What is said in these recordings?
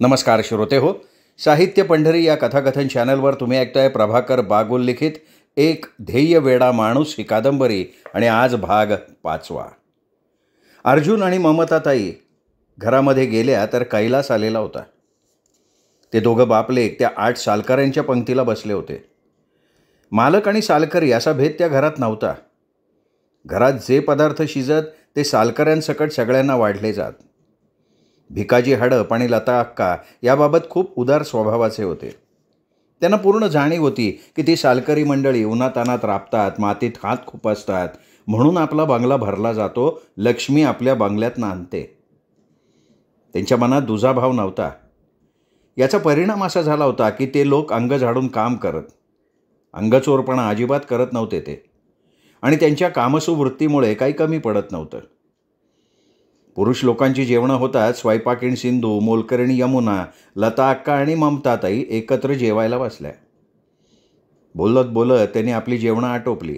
नमस्कार श्रोते हो. साहित्य पंढरी या कथाकथन चॅनलवर तुम्ही ऐकताय प्रभाकर बागुल लिखित एक ध्येय वेडा माणूस ही कादंबरी आणि आज भाग 5वा. अर्जुन आणि ममताताई घरामध्ये गेल्या तर कैलास आलेला होता. ते दोघं बापलेक त्या 8 सालकऱ्यांच्या पंक्तीला बसले होते. मालक आणि सालकरी असा भेद त्या घरात नव्हता. घरात जे पदार्थ शिजत ते सालकऱ्यांसकट सगळ्यांना वाढले जात. भिकाजी हडप आणि लता अक्का याबाबत खूप उदार स्वभावाचे होते. त्यांना पूर्ण जाणीव होती की ती सालकरी मंडळी उन्हातानात राबतात, मातीत हात खुपसतात, म्हणून आपला बंगला भरला जातो, लक्ष्मी आपल्या बंगल्यात नांदते. त्यांच्या मनात दुजाभाव नव्हता. याचा परिणाम असा झाला होता की ते लोक अंग झाडून काम करत, अंगचोरपणा अजिबात करत नव्हते ते, आणि त्यांच्या कामसू वृत्तीमुळे काही कमी पडत नव्हतं. पुरुष लोकांची जेवणं होतात. स्वयंपाकीण सिंधू, मोलकरणी यमुना, लता अक्का आणि ममताताई एकत्र जेवायला बसल्या. बोलत बोलत त्यांनी आपली जेवणं आटोपली.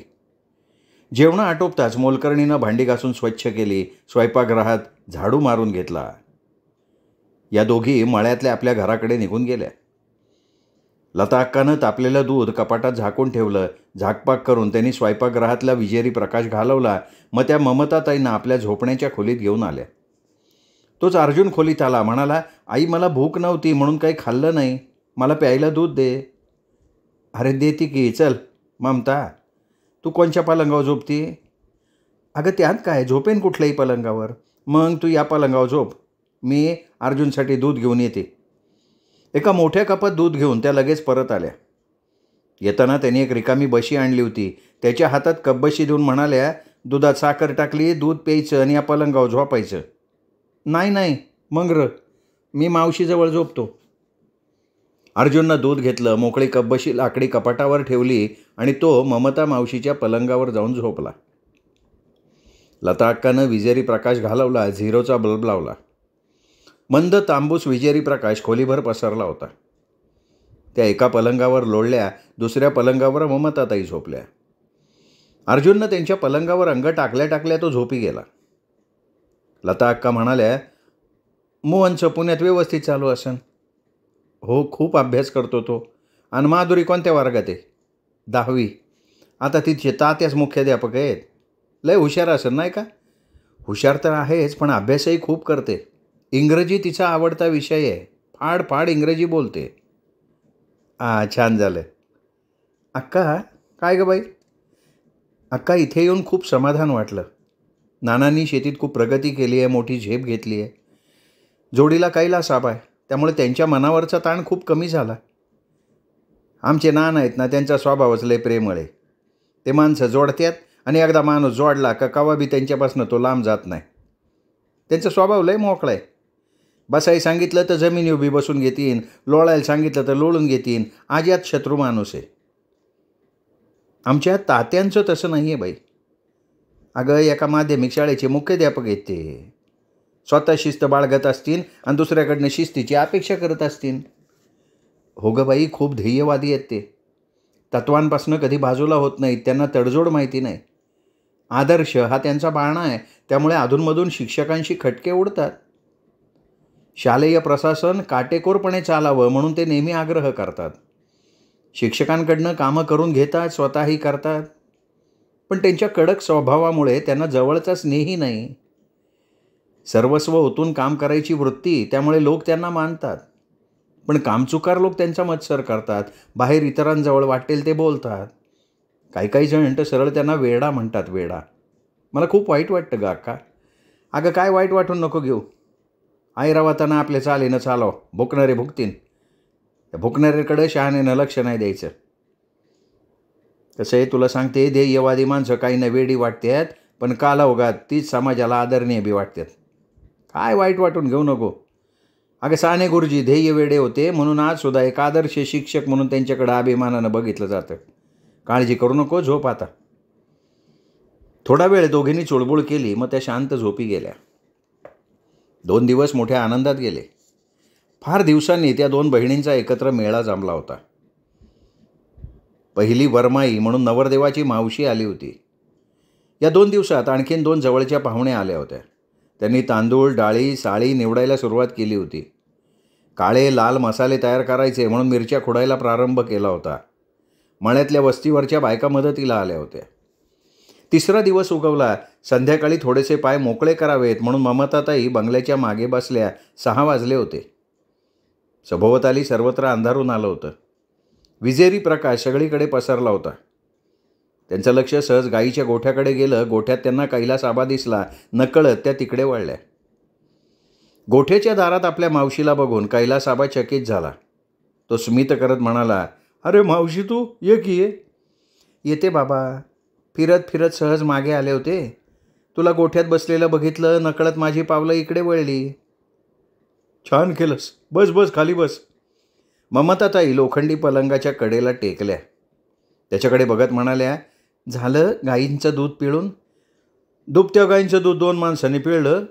जेवणं आटोपताच मोलकरणीनं भांडी घासून स्वच्छ केली, स्वयंपाकगृहात झाडू मारून घेतला. या दोघी मळ्यातल्या आपल्या घराकडे निघून गेल्या. लता अक्कानं तापलेलं दूध कपाटात झाकून ठेवलं. झाकपाक करून त्यांनी स्वयंपाकगृहातला विजेरी प्रकाश घालवला. मग त्या ममताताईंना आपल्या झोपण्याच्या खोलीत घेऊन आल्या. तोच अर्जुन खोलीत आला. म्हणाला, आई मला भूक नव्हती म्हणून काही खाल्लं नाही, मला प्यायला दूध दे. अरे देती की, चल. ममता, तू कोणच्या पलंगावर झोपती? अगं त्यात काय, झोपेन कुठल्याही पलंगावर. मग तू या पलंगावर झोप, मी अर्जुनसाठी दूध घेऊन येते. एका मोठ्या कपात दूध घेऊन त्या लगेच परत आल्या. येताना त्यांनी एक रिकामी बशी आणली होती. त्याच्या हातात कपबशी देऊन म्हणाल्या, दुधात साखर टाकली, दूध प्यायचं आणि या पलंगावर झोपायचं. नाही नाही मग मी मावशीजवळ झोपतो. अर्जुननं दूध घेतलं, मोकळी कपबशी लाकडी कपाटावर ठेवली आणि तो ममता मावशीच्या पलंगावर जाऊन झोपला. लता अक्कानं विजेरी प्रकाश घालवला, झिरोचा बल्ब लावला. मंद तांबूस विजेरी प्रकाश खोलीभर पसरला होता. त्या एका पलंगावर लोळल्या, दुसऱ्या पलंगावर ममताताई झोपल्या. अर्जुननं त्यांच्या पलंगावर अंग टाकल्या टाकल्या तो झोपी गेला. लता अक्का म्हणाल्या, मोहनचं पुण्यात व्यवस्थित चालू असन? हो, खूप अभ्यास करतो तो. आणि माधुरी कोणत्या वर्गात आहे? 10वी. आता तिचे तात्याच मुख्याध्यापक आहेत. लय हुशार असेल नाही का? हुशार तर आहेच, पण अभ्यासही खूप करते. इंग्रजी तिचा आवडता विषय आहे. फाड फाड इंग्रजी बोलते. छान झालं. अक्का, काय गं बाई? अक्का, इथे येऊन खूप समाधान वाटलं. नानांनी शेतीत खूप प्रगती केली आहे, मोठी झेप घेतली आहे. जोडीला कैलास आबा आहे, त्यामुळे त्यांच्या मनावरचा ताण खूप कमी झाला. आमचे नाना आहेत ना, त्यांचा स्वभावच लय प्रेमळ आहे. ते माणसं जोडतात आणि एकदा माणूस जोडला का कवा बी त्यांच्यापासून तो लांब जात नाही. त्यांचा स्वभाव लय मोकळा आहे. बसाई सांगितलं तर जमिनी उभी बसून घेतीन, लोळायला सांगितलं तर लोळून घेतीन. आज्यात शत्रू माणूस आहे. आमच्या तात्यांचं तसं नाही आहे बाई. अगं, एका माध्यमिक शाळेचे मुख्याध्यापक आहेत ते. स्वतः शिस्त बाळगत असतील आणि दुसऱ्याकडनं शिस्तीची अपेक्षा करत असतील. हो गं बाई, खूप ध्येयवादी आहेत ते. तत्वांपासून कधी बाजूला होत नाहीत. त्यांना तडजोड माहिती नाही. आदर्श हा त्यांचा बाणा आहे. त्यामुळे अधूनमधून शिक्षकांशी खटके उडतात. शालेय प्रशासन काटेकोरपणे चालावं म्हणून ते नेहमी आग्रह करतात. शिक्षकांकडनं कामं करून घेतात, स्वतःही करतात. पण त्यांच्या कडक स्वभावामुळे त्यांना जवळचा स्नेही नाही. सर्वस्व ओतून काम करायची वृत्ती, त्यामुळे लोक त्यांना मानतात. पण कामचुकार लोक त्यांचा मत्सर करतात. बाहेर इतरांजवळ वाटेल ते बोलतात. काही जण तर सरळ त्यांना वेडा म्हणतात, वेडा. मला खूप वाईट वाटतं ग अक्का. अगं, काय वाईट वाटून नको घेऊ. ऐरावताना आपले चालीनं चालव, भुकणारे भुकतीन. त्या भुकणाऱ्याकडे शहाण्यानं लक्ष नाही द्यायचं. कसं आहे तुला सांगते, ध्येयवादी माणसं काही ना वेडी वाटतात, पण कालावगात तीच समाजाला आदरणीय बी वाटतात. काय वाईट वाटून घेऊ नको. अगं, साने गुरुजी ध्येय वेडे होते म्हणून आज सुद्धा एक आदर्श शिक्षक म्हणून त्यांच्याकडे अभिमानानं बघितलं जातं. काळजी करू नको, झोप आता. थोडा वेळ दोघींनी चुळबुळ केली, मग त्या शांत झोपी गेल्या. 2 दिवस मोठ्या आनंदात गेले. फार दिवसांनी त्या 2 बहिणींचा एकत्र मेळा जमला होता. पहिली वरमाई म्हणून नवरदेवाची मावशी आली होती. या 2 दिवसात आणखीन 2 जवळच्या पाहुण्या आल्या होत्या. त्यांनी तांदूळ, डाळी, साळी निवडायला सुरुवात केली होती. काळे लाल मसाले तयार करायचे म्हणून मिरच्या खोडायला प्रारंभ केला होता. मळ्यातल्या वस्तीवरच्या बायका मदतीला आल्या होत्या. तिसरा दिवस उगवला. संध्याकाळी थोडेसे पाय मोकळे करावेत म्हणून ममताताई बंगल्याच्या मागे बसल्या. 6 वाजले होते. सभोवताली सर्वत्र अंधारून आलं होतं. विजेरी प्रकाश सगळीकडे पसरला होता. त्यांचं लक्ष सहज गाईच्या गोठ्याकडे गेलं. गोठ्यात त्यांना कैलास आबा दिसला. नकळत त्या तिकडे वळल्या. गोठ्याच्या दारात आपल्या मावशीला बघून कैलास आबा चकित झाला. तो स्मित करत म्हणाला, अरे मावशी, तू ये की ये. येते बाबा. फिरत फिरत सहज मागे आले होते. तुला गोठ्यात बसलेलं बघितलं. नकळत माझी पावलं इकडे वळली. छान केलंस. बस बस, खाली बस. ममताताई लोखंडी पलंगाच्या कडेला टेकल्या. त्याच्याकडे बघत म्हणाल्या, झालं गाईंचं दूध पिळून? दुभत्या गाईंचं दूध 2 माणसांनी पिळलं.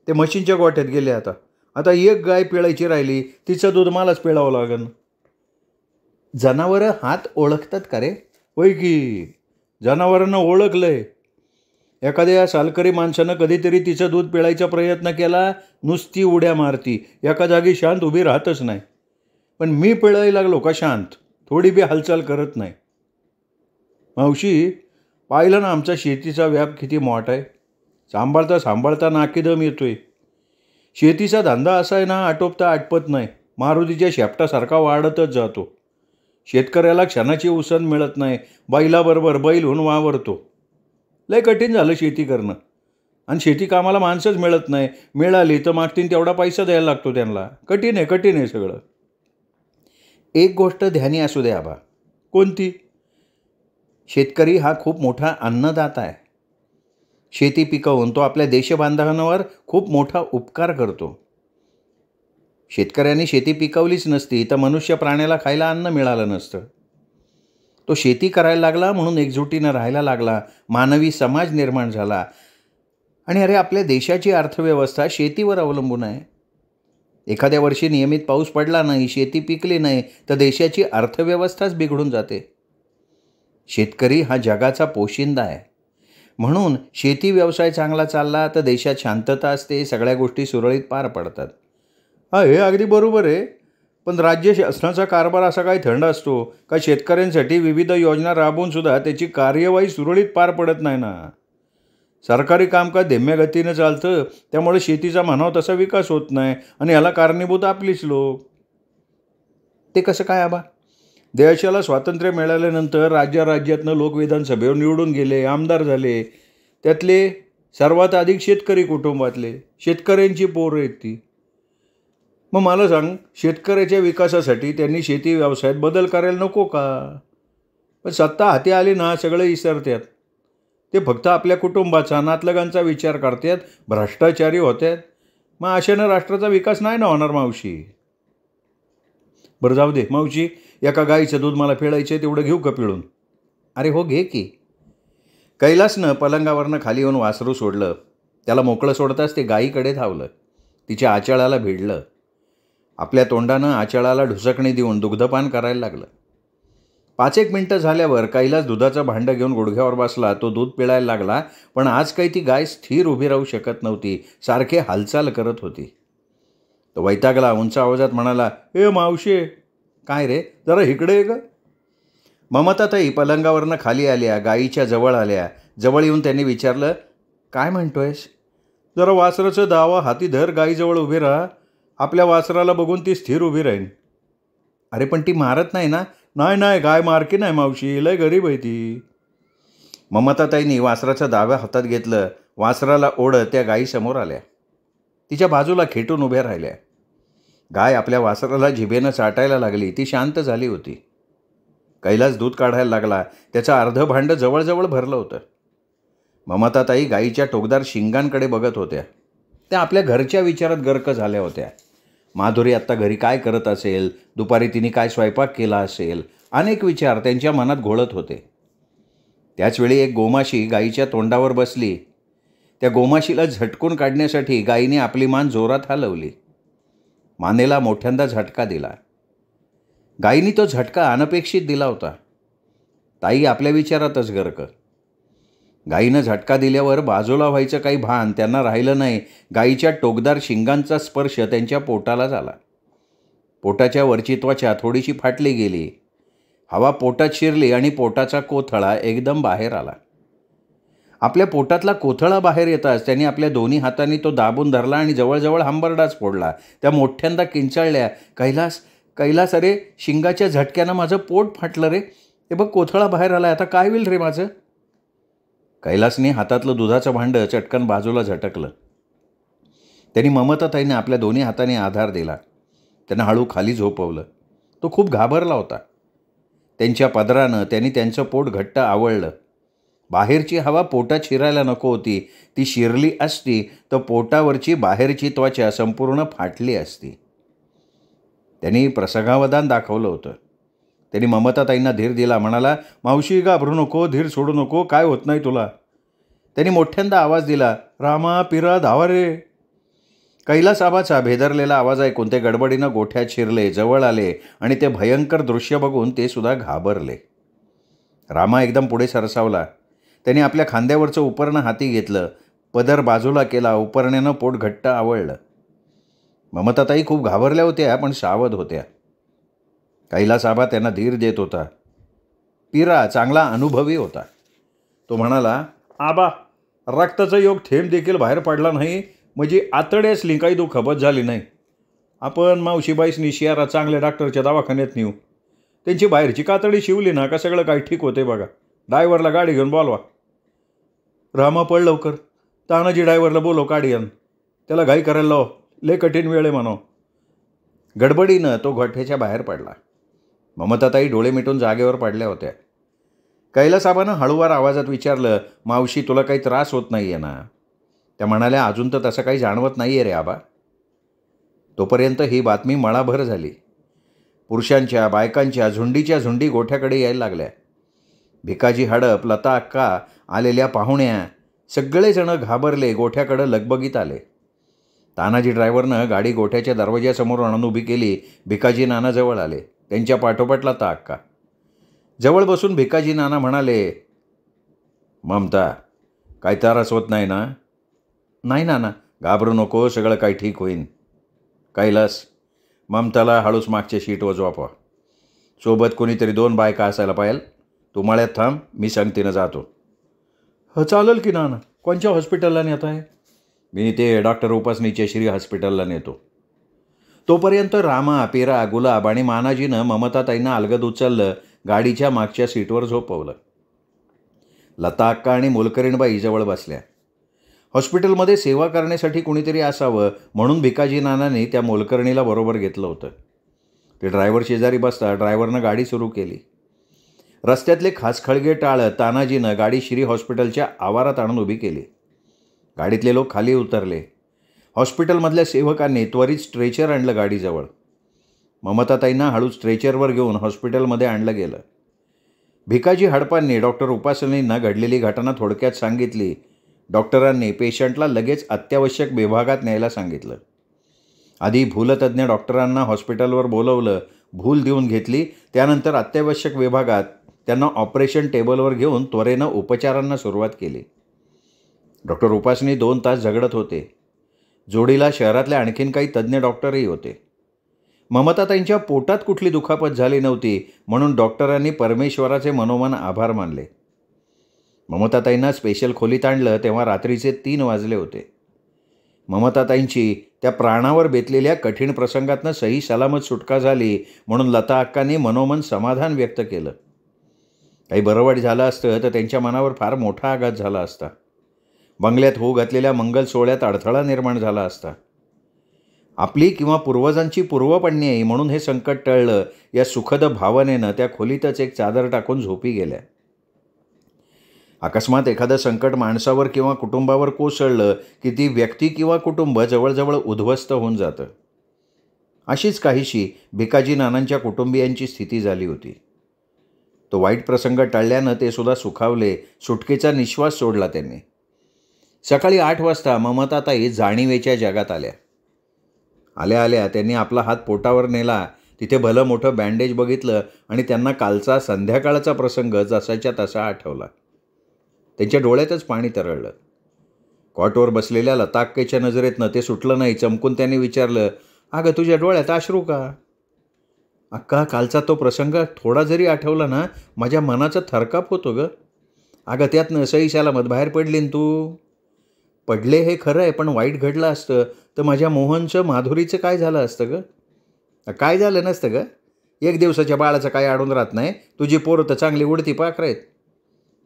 ते म्हशींच्या गोठ्यात गेले. आता एक गाय पिळायची राहिली. तिचं दूध मलाच पिळावं लागेल. जनावरं हात ओळखतात का रे? होय की, जनावरांना ओळखलंय. एखाद्या सालकरी माणसानं कधीतरी तिचं दूध पिळायचा प्रयत्न केला, नुसती उड्या मारती, एका जागी शांत उभी राहतच नाही. पण मी पिळायला लागलो का शांत, थोडी बी हालचाल करत नाही. मावशी, पाहिलं ना आमचा शेतीचा व्याप किती मोठा आहे. सांभाळता सांभाळता नाकीदम येतोय. शेतीचा धंदा असा आहे ना, आटोपता आटपत नाही. मारुतीच्या शेपटासारखा वाढतच जातो. शेतकऱ्याला क्षणाची उसण मिळत नाही. बैलाबरोबर बैल होऊन वावरतो. लय कठीण झालं शेती करणं. आणि शेती कामाला माणसंच मिळत नाही. मिळाली तर मागतील तेवढा पैसा द्यायला लागतो त्यांना. कठीण आहे सगळं. एक गोष्ट ध्यानी असू दे आबा. कोणती? शेतकरी हा खूप मोठा अन्नदाता आहे. शेती पिकवून तो आपल्या देशबांधवांवर खूप मोठा उपकार करतो. शेतकऱ्यांनी शेती पिकवलीच नसती तर मनुष्य प्राण्याला खायला अन्न मिळालं नसतं. तो शेती करायला लागला म्हणून एकजुटीनं राहायला लागला. मानवी समाज निर्माण झाला. आणि अरे, आपल्या देशाची अर्थव्यवस्था शेतीवर अवलंबून आहे. एखाद्या वर्षी नियमित पाऊस पडला नाही, शेती पिकली नाही तर देशाची अर्थव्यवस्थाच बिघडून जाते. शेतकरी हा जगाचा पोशिंदा आहे. म्हणून शेती व्यवसाय चांगला चालला तर देशात शांतता असते, सगळ्या गोष्टी सुरळीत पार पडतात. हे अगदी बरोबर आहे. पण राज्य शासनाचा कारभार असा काही थंड असतो का शेतकऱ्यांसाठी विविध योजना राबवून सुद्धा त्याची कार्यवाही सुरळीत पार पडत नाही ना. सरकारी कामकाज धीम्या गतीनं चालतं. त्यामुळे शेतीचा म्हणावा तसा विकास होत नाही. आणि याला कारणीभूत आपलीच लोक. ते कसं काय आबा? देशाला स्वातंत्र्य मिळाल्यानंतर राज्यातनं लोक विधानसभेवर निवडून गेले, आमदार झाले. त्यातले सर्वात अधिक शेतकरी कुटुंबातले, शेतकऱ्यांची पोरं आहेत ती. मग मला सांग, शेतकऱ्याच्या विकासासाठी त्यांनी शेती व्यवसायात बदल करायला नको का? पण सत्ता हाती आली ना, सगळं विसरतात. ते फक्त आपल्या कुटुंबाचा, नातलगांचा विचार करतात, भ्रष्टाचारी होतात. मग अशानं राष्ट्राचा विकास नाही ना होणार मावशी. बरं जाऊ दे मावशी, एका गाईचं दूध मला पिळायचं, तेवढं घेऊ का पिळून? अरे हो, घे की. कैलासनं पलंगावरनं खाली येऊन वासरू सोडलं. त्याला मोकळं सोडताच ते गाईकडे धावलं. तिच्या आचळाला भिडलं. आपल्या तोंडानं आचळाला ढुसकणी देऊन दुग्धपान करायला लागलं. 5-1 मिनटं झाल्यावर कैलास दुधाचं भांडं घेऊन गुडघ्यावर बसला. तो दूध पिळायला लागला. पण आज काही ती गाय स्थिर उभी राहू शकत नव्हती. सारखे हालचाल करत होती. तो वैतागला. उंच आवाजात म्हणाला, ए मावशे. काय रे, जरा इकडे ये ग. ममताताई पलंगावरनं खाली आल्या. गाईच्या जवळ आल्या. जवळ येऊन त्यांनी विचारलं, काय म्हणतोयस? जरा वासराचं दावा हाती धर. गाईजवळ उभी राहा. आपल्या वासराला बघून ती स्थिर उभी राहीन. अरे पण ती मारत नाही ना? नाही, गाय मारकी नाही मावशी, लय गरीब आहे ती. ममताताईंनी वासराचं दाव्या हातात घेतलं. वासराला ओढत त्या गाईसमोर आल्या. तिच्या बाजूला खेटून उभ्या राहिल्या. गाय आपल्या वासराला जिभेनं चाटायला लागली. ती शांत झाली होती. कैलास दूध काढायला लागला. त्याचं अर्धं भांडं जवळजवळ भरलं होतं. ममताताई गाईच्या टोकदार शिंगांकडे बघत होत्या. त्या आपल्या घरच्या विचारात गर्क झाल्या होत्या. माधुरी आत्ता घरी काय करत असेल, दुपारी तिने काय स्वयंपाक केला असेल, अनेक विचार त्यांच्या मनात घोळत होते. त्याचवेळी एक गोमाशी गाईच्या तोंडावर बसली. त्या गोमाशीला झटकून काढण्यासाठी गाईने आपली मान जोरात हलवली. मानेला मोठ्यांदा झटका दिला. गाईने तो झटका अनपेक्षित दिला होता. ताई आपल्या विचारातच गर्क. गाईनं झटका दिल्यावर बाजूला व्हायचं काही भान त्यांना राहिलं नाही. गाईच्या टोकदार शिंगांचा स्पर्श त्यांच्या पोटाला झाला. पोटाच्या वरची त्वचा थोडीशी फाटली गेली. हवा पोटात शिरली आणि पोटाचा कोथळा एकदम बाहेर आला. आपल्या पोटातला कोथळा बाहेर येताच त्यांनी आपल्या दोन्ही हातांनी तो दाबून धरला आणि जवळजवळ हंबरडाच फोडला. त्या मोठ्यांदा किंचाळल्या, कैलास, कैलास, अरे शिंगाच्या झटक्यानं माझं पोट फाटलं रे. हे बघ कोथळा बाहेर आला, आता काय होईल रे माझं. कैलासने हातातलं दुधाचं भांडं चटकन बाजूला झटकलं. त्यांनी ममताताईंना आपल्या दोन्ही हाताने आधार दिला. त्यांना हळू खाली झोपवलं. तो खूप घाबरला होता. त्यांच्या पदरानं त्यांनी त्यांचं पोट घट्ट आवळलं. बाहेरची हवा पोटात शिरायला नको होती. ती शिरली असती तर पोटावरची बाहेरची त्वचा संपूर्ण फाटली असती. त्यांनी प्रसंगावधान दाखवलं होतं. त्यांनी ममताताईंना धीर दिला. म्हणाला, मावशी घाबरू नको, धीर सोडू नको, काय होत नाही तुला. त्यांनी मोठ्यांदा आवाज दिला, रामा पिरा धावा रे. कैलासाबाचा भेदरलेला आवाज ऐकून ते गडबडीनं गोठ्यात शिरले, जवळ आले आणि ते भयंकर दृश्य बघून ते सुद्धा घाबरले. रामा एकदम पुढे सरसावला. त्याने आपल्या खांद्यावरचं उपरणं हाती घेतलं, पदर बाजूला केला, उपरण्यानं पोट घट्ट आवळलं. ममताताई खूप घाबरल्या होत्या पण सावध होत्या. कैलासाबा त्यांना धीर देत होता. पिरा चांगला अनुभवी होता. तो म्हणाला, आबा, रक्ताचा योग थेंब देखील बाहेर पडला नाही म्हणजे आतड्यासली काही दुखापत झाली नाही. आपण मावशीबाईसनी शियारा चांगल्या डॉक्टरच्या दवाखान्यात नेऊ. त्यांची बाहेरची कातडी शिवली ना का सगळं काही ठीक होते बघा. ड्रायव्हरला गाडी घेऊन बोलवा. रामा पळ लवकर, तानाजी ड्रायव्हरला बोलव, गाडी आण. त्याला घाई करायला लाव, लय कठीण वेळ आहे म्हणावं. गडबडीनं तो गोठ्याच्या बाहेर पडला. ममताताई डोळे मिटून जागेवर पडल्या होत्या. कैलासाबानं हळूवार आवाजात विचारलं, मावशी तुला काही त्रास होत नाही आहे ना. त्या म्हणाल्या, अजून तर तसं काही जाणवत नाही आहे रे आबा. तोपर्यंत ही बातमी मळाभर झाली. पुरुषांच्या बायकांच्या झुंडीच्या झुंडी गोठ्याकडे यायला लागल्या. भिकाजी हडप, लता अक्का, आलेल्या पाहुण्या सगळेजणं घाबरले, गोठ्याकडं लगबगीत आले. तानाजी ड्रायव्हरनं गाडी गोठ्याच्या दरवाज्यासमोर आणून उभी केली. भिकाजी नाना जवळ आले. त्यांच्या पाठोपाठ लता अक्का. जवळ बसून भिकाजी नाना म्हणाले, ममता, काय त्रास होत नाही ना. नाही नाना, घाबरू नको, सगळं काही ठीक होईन. कैलास, ममताला हळूच मागच्या शीटवर झोपवा. सोबत कोणीतरी 2 बायका असायला पाहिजे. तू मळ्यात थांब, मी संगतीनं जातो. चालेल की नाना. कोणत्या हॉस्पिटलला नेत आहे. मी ते डॉक्टर उपासनीच्या श्री हॉस्पिटलला नेतो. तोपर्यंत रामा, पिरा, गुलाब आणि मानाजीनं ममताताईंना अलगद उचललं, गाडीच्या मागच्या सीटवर झोपवलं. लता अक्का आणि मोलकरीणबाई जवळ बसल्या. हॉस्पिटलमध्ये सेवा करण्यासाठी कुणीतरी असावं म्हणून भिकाजी नानांनी त्या मोलकर्णीला बरोबर घेतलं होतं. ते ड्रायव्हर शेजारी बसता ड्रायव्हरनं गाडी सुरू केली. रस्त्यातले खासखळगे टाळत तानाजीनं गाडी श्री हॉस्पिटलच्या आवारात आणून उभी केली. गाडीतले लोक खाली उतरले. हॉस्पिटलमधल्या सेवकांनी त्वरित स्ट्रेचर आणलं गाडीजवळ. ममताताईंना हळू स्ट्रेचरवर घेऊन हॉस्पिटलमध्ये आणलं गेलं. भिकाजी हडपांनी डॉक्टर उपासनींना घडलेली घटना थोडक्यात सांगितली. डॉक्टरांनी पेशंटला लगेच अत्यावश्यक विभागात न्यायला सांगितलं. आधी भूलतज्ञ डॉक्टरांना हॉस्पिटलवर बोलवलं, भूल देऊन घेतली. त्यानंतर अत्यावश्यक विभागात त्यांना ऑपरेशन टेबलवर घेऊन त्वरेनं उपचारांना सुरुवात केली. डॉक्टर उपासनी 2 तास झगडत होते. जोडीला शहरातले आणखीन काही तज्ज्ञ डॉक्टरही होते. ममताताईंच्या पोटात कुठली दुखापत झाली नव्हती म्हणून डॉक्टरांनी परमेश्वराचे मनोमन आभार मानले. ममताताईंना स्पेशल खोलीत आणलं तेव्हा रात्रीचे 3 वाजले होते. ममताताईंची त्या प्राणावर बेतलेल्या कठीण प्रसंगातनं सही सलामत सुटका झाली म्हणून लता अक्कांनी मनोमन समाधान व्यक्त केलं. काही बरं वाईट झालं असतं तर त्यांच्या मनावर फार मोठा आघात झाला असता. बंगल्यात होऊ घातलेल्या मंगल सोहळ्यात अडथळा निर्माण झाला असता. आपली किंवा पूर्वजांची पूर्वपण्यही म्हणून हे संकट टळलं या सुखद भावनेनं त्या खोलीतच एक चादर टाकून झोपी गेल्या. अकस्मात एखादं संकट माणसावर किंवा कुटुंबावर कोसळलं की ती व्यक्ती किंवा कुटुंब जवळजवळ उद्ध्वस्त होऊन जातं. अशीच काहीशी भिकाजी नानांच्या कुटुंबियांची स्थिती झाली होती. तो वाईट प्रसंग टळल्यानं ते सुद्धा सुखावले. सुटकेचा निश्वास सोडला त्यांनी. सकाळी 8 वाजता ममताताई जाणीवेच्या जगात आल्या. आल्या आल्या त्यांनी आपला हात पोटावर नेला. तिथे भलं मोठं बँडेज बघितलं आणि त्यांना कालचा संध्याकाळचा प्रसंग जसाच्या तसा आठवला. त्यांच्या डोळ्यातच पाणी तरळलं. कॉटवर बसलेल्या लताक्केच्या नजरेतनं ते सुटलं नाही. चमकून त्यांनी विचारलं, अगं तुझ्या डोळ्यात अश्रू का. अक्का, कालचा तो प्रसंग थोडा जरी आठवला ना, माझ्या मनाचा थरकाप होतो ग. अगं, त्यातनं सही सलामत बाहेर पडली न तू. पडले हे खरं आहे, पण वाईट घडलं असतं तर माझ्या मोहनचं, माधुरीचं काय झालं असतं ग? काय झालं नसतं ग? एक दिवसाच्या बाळाचं काय अडून राहत नाही. तुझी पोरं तर चांगली उडती पाखरं आहेत.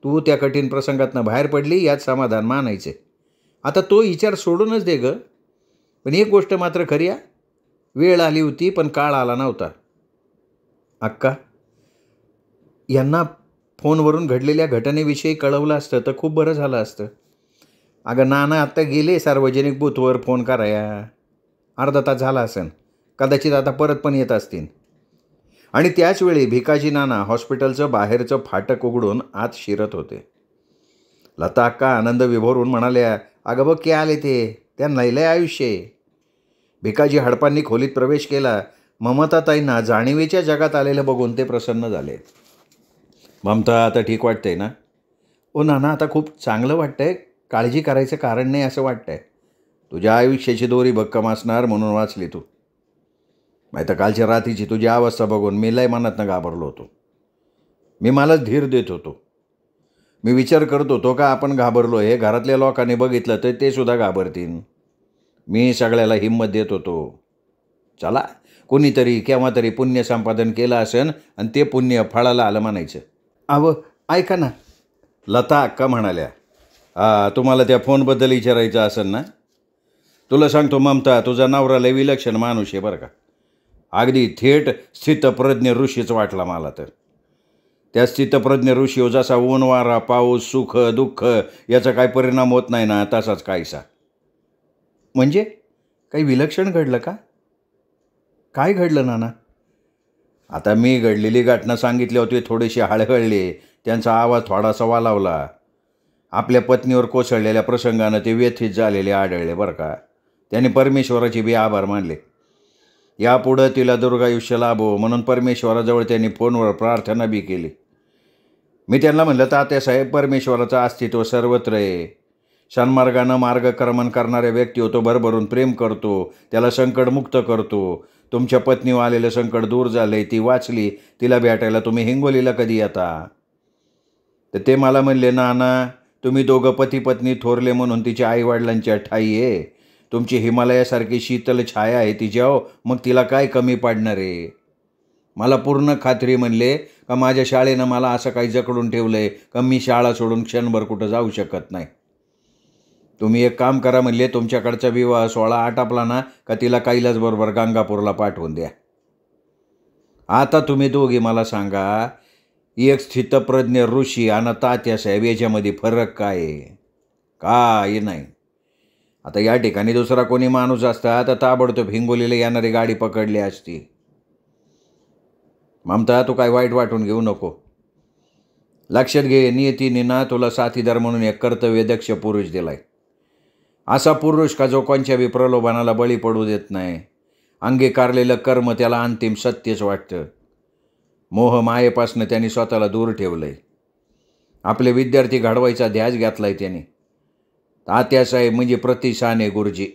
तू त्या कठीण प्रसंगातनं बाहेर पडली यात समाधान मानायचे. आता तो विचार सोडूनच दे ग. पण एक गोष्ट मात्र खरी आहे, वेळ आली होती पण काळ आला नव्हता. अक्का, यांना फोनवरून घडलेल्या घटनेविषयी कळवलं असतं तर खूप बरं झालं असतं. अगं, नाना आत्ता गेले सार्वजनिक बूथवर फोन कराया. अर्धा तास झाला असेल. कदाचित आता परत पण येत असतील. आणि त्याचवेळी भिकाजी नाना हॉस्पिटलचं बाहेरचं फाटक उघडून आत शिरत होते. लता अक्का आनंद विभोरून म्हणाल्या, अगं बघ के आले ते, त्यांना लय आयुष्य आहे. भिकाजी हडपांनी खोलीत प्रवेश केला. ममताताईंना जाणीवेच्या जगात आलेलं बघून ते प्रसन्न झाले. ममता, आता ठीक वाटतंय ना? ओ नाना, आता खूप चांगलं वाटतंय. काळजी करायचं कारण नाही असं वाटतंय. तुझ्या आयुष्याची दोरी भक्कम असणार म्हणून वाचली तू. नाही तर कालच्या रात्रीची तुझी अवस्था बघून मी लय मनातनं घाबरलो होतो. मी मलाच धीर देत होतो. मी विचार करत होतो का आपण घाबरलो हे घरातल्या लोकांनी बघितलं तर ते सुद्धा घाबरतील. मी सगळ्याला हिंमत देत होतो. चला, कोणीतरी केव्हा तरी पुण्य संपादन केलं असेल आणि ते पुण्य फळाला आलं म्हणायचं. अहो ऐका ना, लता अक्का म्हणाल्या. तुम्हाला त्या फोनबद्दल विचारायचं असेल ना? तुला सांगतो ममता, तुझा नवरा लय विलक्षण माणूस आहे बरं का. अगदी थेट स्थितप्रज्ञ ऋषीच वाटला मला तर. त्या स्थितप्रज्ञ ऋषीवर जसा ऊन वारा पाऊस सुख दुःख याचा काय परिणाम होत नाही ना, तसाच काहीसा. म्हणजे काही विलक्षण घडलं का? काय घडलं नाना? आता मी घडलेली घटना सांगितली होती, थोडेसे हळहळले, त्यांचा आवाज थोडासा वालावला. आपल्या पत्नीवर कोसळलेल्या प्रसंगानं ते व्यथित झालेले आढळले बरं का. त्यांनी परमेश्वराचे बी आभार मानले. यापुढं तिला दीर्घायुष्य लाभो म्हणून परमेश्वराजवळ त्यांनी फोनवर प्रार्थना बी केली. मी त्यांना म्हणलं, तात्यासाहेब, परमेश्वराचं अस्तित्व सर्वत्र आहे. सन्मार्गानं मार्गक्रमण करणाऱ्या व्यक्तीवर तो भरभरून प्रेम करतो, त्याला संकटमुक्त करतो. तुमच्या पत्नीवर आलेलं संकट दूर झालंय, ती वाचली, तिला भेटायला तुम्ही हिंगोलीला कधी येता? तर ते मला म्हणले, नाना, तुम्ही दोघं पती पत्नी थोरले म्हणून तिच्या आईवडिलांच्या ठाई आहे. तुमची हिमालयासारखी शीतल छाया आहे तिच्यावर, मग तिला काय कमी पाडणार आहे? मला पूर्ण खात्री म्हणले का माझ्या शाळेनं मला असं काही जकडून ठेवलं आहे का मी शाळा सोडून क्षणभर कुठं जाऊ शकत नाही. तुम्ही एक काम करा म्हणले, तुमच्याकडचा विवाह सोहळा आटापला ना का तिला कैलासबरोबर गंगापूरला पाठवून द्या. आता तुम्ही दोघी मला सांगा, एक स्थितप्रज्ञ ऋषी आणि तात्यासाहेब याच्यामध्ये फरक काय आहे? काय नाही. आता या ठिकाणी दुसरा कोणी माणूस असता तर ताबडतोब हिंगोलीला येणारी गाडी पकडली असती. ममता, तू काय वाईट वाटून घेऊ नको. लक्षात घे, नियतीने ना तुला साथीदार म्हणून एक कर्तव्यदक्ष पुरुष दिलाय. असा पुरुष का जो कोणत्या बी प्रलोभनाला बळी पडू देत नाही. अंगीकारलेलं कर्म त्याला अंतिम सत्यच वाटतं. मोह मायेपासनं त्यांनी स्वतःला दूर ठेवलंय. आपले विद्यार्थी घडवायचा ध्यास घेतलाय त्यांनी. तात्यासाहेब म्हणजे प्रति साने गुरुजी.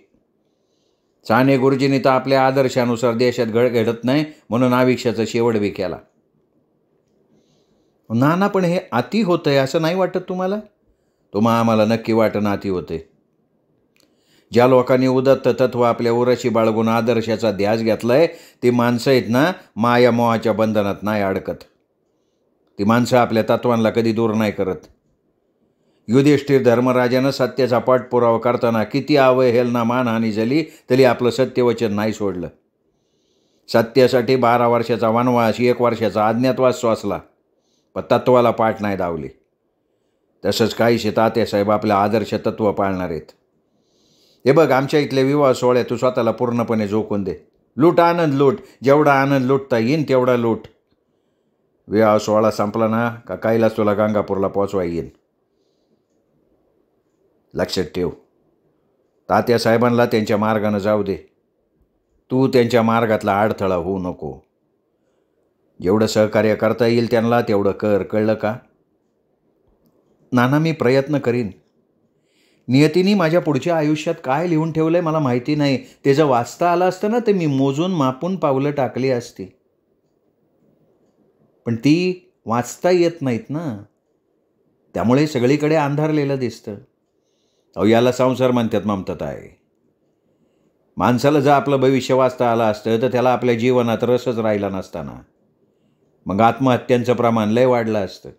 साने गुरुजींनी तर आपल्या आदर्शानुसार देशात घडत नाही म्हणून आयुष्याचा शेवट बी केला. नाना, पण हे अति होतंय असं नाही वाटत तुम्हाला? आम्हाला नक्की वाटणं अति होते. ज्या लोकांनी उदत्त तत्व आपल्या उराशी बाळगून आदर्शाचा ध्यास घेतलाय ती माणसं आहेत ना, माया मोहाच्या बंधनात नाही अडकत. ती माणसं आपल्या तत्वांना कधी दूर नाही करत. युधिष्ठिर धर्मराजानं सत्याचा पाठपुरावा करताना किती अवहेलना मानहानी झाली तरी आपलं सत्यवचन नाही सोडलं. सत्यासाठी 12 वर्षाचा वनवास, 1 वर्षाचा अज्ञातवास सोसला, पण तत्वाला पाठ नाही दावली. तसंच काहीशे तात्यासाहेब आपल्या आदर्श तत्व पाळणार आहेत. हे बघ, आमच्या इथले विवाह सोहळ्यात तू स्वतःला पूर्णपणे झोकून दे. लूट आनंद लूट, जेवढा आनंद लुटता येईन तेवढा लूट. विवाह सोहळा संपला ना का कैलास तुला गंगापूरला पोचवा येईन. लक्षात ठेव, तात्यासाहेबांना त्यांच्या मार्गानं जाऊ दे. तू त्यांच्या मार्गातला अडथळा होऊ नको. जेवढं सहकार्य करता येईल त्यांना तेवढं कर, कळलं का? नाना, मी प्रयत्न करीन. नियतीने माझ्या पुढच्या आयुष्यात काय लिहून ठेवलं आहे मला माहिती नाही. ते जर वाचता आलं असतं ना तर मी मोजून मापून पावलं टाकली असती. पण ती वाचता येत नाहीत ना, त्यामुळे सगळीकडे अंधारलेलं दिसतं. अहो, याला संसार म्हणतात ममताताई. माणसाला जर आपलं भविष्य वाचता आलं असतं तर त्याला आपल्या जीवनात रसच राहिला नसताना. मग आत्महत्यांचं प्रमाण लय वाढलं असतं.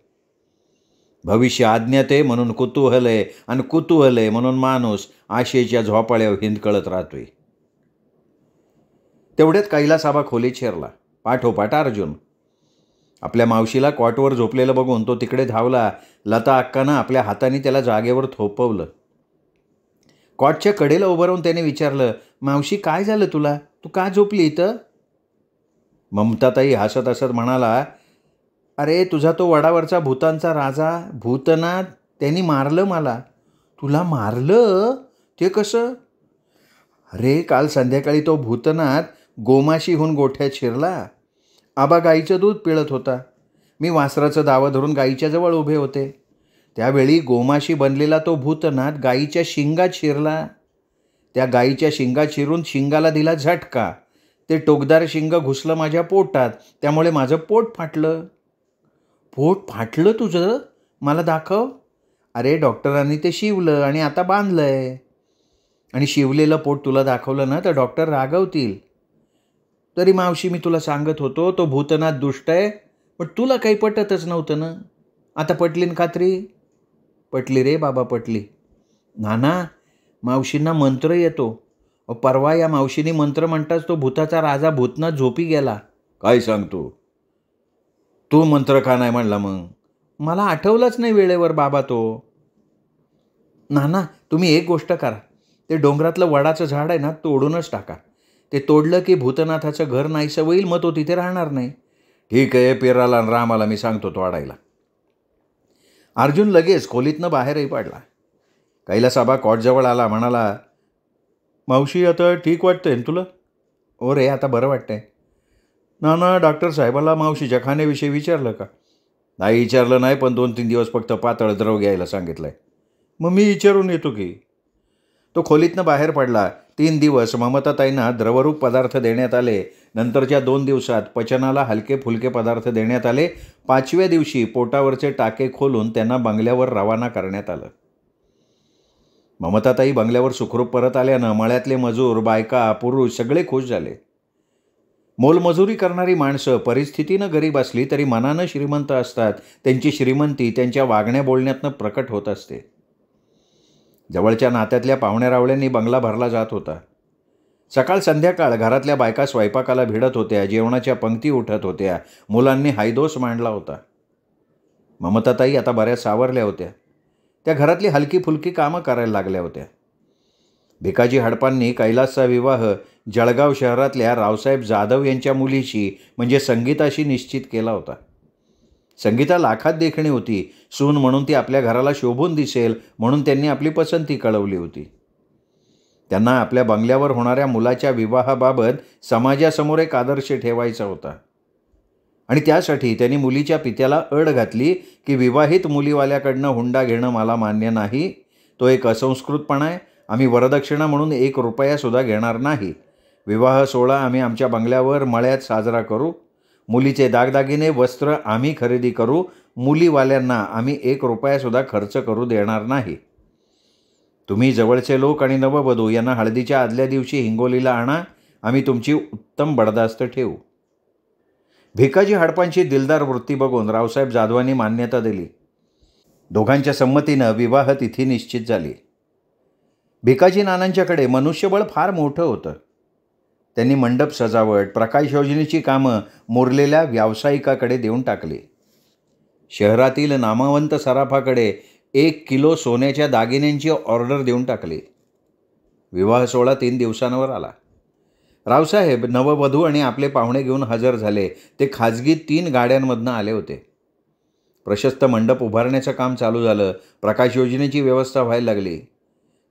भविष्य अज्ञात आहे म्हणून कुतूहल आहे, आणि कुतूहल आहे म्हणून माणूस आशेच्या झोपाळ्यावर हिंदकळत राहतोय. तेवढ्यात कैलासाबा खोलीत शिरला. पाठोपाठ अर्जुन. आपल्या मावशीला कॉटवर झोपलेलं बघून तो तिकडे धावला. लता अक्कानं आपल्या हाताने त्याला जागेवर थोपवलं. कॉटच्या कडेला उभं राहून त्याने विचारलं, मावशी काय झालं तुला? तू का झोपली इथं? ममताताई हसत हसत म्हणाला, अरे तुझा तो वडावरचा भूतांचा राजा भूतनाथ, त्यांनी मारलं मला. तुला मारलं? ते कसं? अरे काल संध्याकाळी तो भूतनाथ गोमाशीहून गोठ्यात शिरला. आबा गाईचं दूध पिळत होता. मी वासराचं दावं धरून गाईच्या जवळ उभे होते. त्यावेळी गोमाशी बनलेला तो भूतनाथ गाईच्या शिंगात शिरला. त्या गाईच्या शिंगात शिरून शिंगाला दिला झटका. ते टोकदार शिंग घुसलं माझ्या पोटात. त्यामुळे माझं पोट फाटलं. पोट फाटलं तुझं? मला दाखव. अरे डॉक्टरांनी ते शिवलं आणि आता बांधलंय. आणि शिवलेलं पोट तुला दाखवलं ना तर डॉक्टर रागवतील. तरी मावशी मी तुला सांगत होतो तो भूतनाथ दुष्ट आहे, पण तुला काही पटतच नव्हतं ना. आता पटली ना खात्री? पटली रे बाबा, पटली. नाना, मावशींना मंत्र येतो. परवा या मावशीने मंत्र म्हणताच तो भूताचा राजा भूतनाथ झोपी गेला. काय सांगतो? तू मंत्र का नाही म्हणला मग? मला आठवलंच नाही वेळेवर बाबा तो. नाना, तुम्ही एक गोष्ट करा. ते डोंगरातलं वडाचं झाड आहे ना, तोडूनच टाका. ते तोडलं की भूतनाथाचं घर नाहीसं होईल, मग तो तिथे राहणार नाही. ठीक आहे, पेराला आणि रामाला मी सांगतो तोडायला. अर्जुन लगेच खोलीतनं बाहेरही पडला. कैलासाबा कॉटजवळ आला. म्हणाला, मावशी आता ठीक वाटतंय ना तुला? ओ रे, आता बरं वाटतंय. ना डॉक्टर साहेबाला मावशीच्या खाण्याविषयी विचारलं का? नाही विचारलं नाही, पण 2-3 दिवस फक्त पातळ द्रव घ्यायला सांगितलंय. मग मी विचारून येतो की. तो खोलीतनं बाहेर पडला. 3 दिवस ममताताईंना द्रवरूप पदार्थ देण्यात आले. नंतरच्या 2 दिवसात पचनाला हलके फुलके पदार्थ देण्यात आले. 5व्या दिवशी पोटावरचे टाके खोलून त्यांना बंगल्यावर रवाना करण्यात आलं. ममताताई बंगल्यावर सुखरूप परत आल्यानं मळ्यातले मजूर, बायका, पुरुष सगळे खुश झाले. मोलमजुरी करणारी माणसं परिस्थितीनं गरीब असली तरी मनानं श्रीमंत असतात. त्यांची श्रीमंती त्यांच्या वागण्या बोलण्यातनं प्रकट होत असते. जवळच्या नात्यातल्या पाहुण्यारावळ्यांनी बंगला भरला जात होता. सकाळ संध्याकाळ घरातल्या बायका स्वयंपाकाला भिडत होत्या. जेवणाच्या पंक्ती उठत होत्या. मुलांनी हायदोस मांडला होता. ममताताई आता बऱ्याच सावरल्या होत्या. त्या घरातली हलकी फुलकी कामं करायला लागल्या होत्या. भिकाजी हडपांनी कैलासचा विवाह जळगाव शहरातल्या रावसाहेब जाधव यांच्या मुलीशी म्हणजे संगीताशी निश्चित केला होता. संगीता लाखात देखणी होती. सून म्हणून ती आपल्या घराला शोभून दिसेल म्हणून त्यांनी आपली पसंती कळवली होती. त्यांना आपल्या बंगल्यावर होणाऱ्या मुलाच्या विवाहाबाबत समाजासमोर एक आदर्श ठेवायचा होता. आणि त्यासाठी त्यांनी मुलीच्या पित्याला अट घातली की विवाहित मुलीवाल्याकडनं हुंडा घेणं मला मान्य नाही. तो एक असंस्कृतपणा आहे. आम्ही वरदक्षिणा म्हणून 1 रुपयासुद्धा घेणार नाही. विवाह सोहळा आम्ही आमच्या बंगल्यावर मळ्यात साजरा करू. मुलीचे दागदागिने वस्त्र आम्ही खरेदी करू. मुलीवाल्यांना आम्ही 1 रुपयासुद्धा खर्च करू देणार नाही. तुम्ही जवळचे लोक आणि नववधू यांना हळदीच्या आदल्या दिवशी हिंगोलीला आणा. आम्ही तुमची उत्तम बडदास्त ठेवू. भिकाजी हडपांची दिलदार वृत्ती बघून रावसाहेब जाधवांनी मान्यता दिली. दोघांच्या संमतीनं विवाह तिथी निश्चित झाली. भिकाजी नानांच्याकडे मनुष्यबळ फार मोठं होतं. त्यांनी मंडप सजावट, प्रकाश योजनेची कामं मुरलेल्या व्यावसायिकाकडे देऊन टाकली. शहरातील नामवंत सराफाकडे 1 किलो सोन्याच्या दागिन्यांची ऑर्डर देऊन टाकली. विवाह सोहळा 3 दिवसांवर आला. रावसाहेब नववधू आणि आपले पाहुणे घेऊन हजर झाले. ते खाजगी 3 गाड्यांमधनं आले होते. प्रशस्त मंडप उभारण्याचं काम चालू झालं. प्रकाश योजनेची व्यवस्था व्हायला लागली.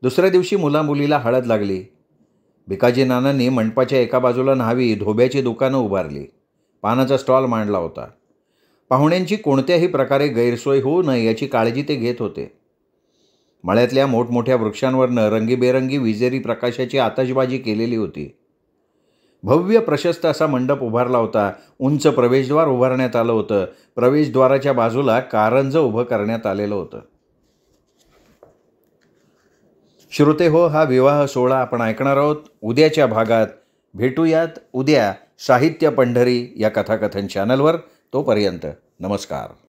दुसऱ्या दिवशी मुलामुलीला हळद लागली. भिकाजी नानांनी मंडपाच्या एका बाजूला न्हावी धोब्याची दुकानं उभारली. पानाचा स्टॉल मांडला होता. पाहुण्यांची कोणत्याही प्रकारे गैरसोय होऊ नये याची काळजी ते घेत होते. मळ्यातल्या मोठमोठ्या वृक्षांवरनं रंगीबेरंगी विजेरी प्रकाशाची आतषबाजी केलेली होती. भव्य प्रशस्त असा मंडप उभारला होता. उंच प्रवेशद्वार उभारण्यात आलं होतं. प्रवेशद्वाराच्या बाजूला कारंजं उभं करण्यात आलेलं होतं. श्रोते हो, हा विवाह सोहळा आपण ऐकणार आहोत उद्याच्या भागात. भेटूयात उद्या साहित्य पंढरी या कथाकथन चॅनलवर. तोपर्यंत नमस्कार.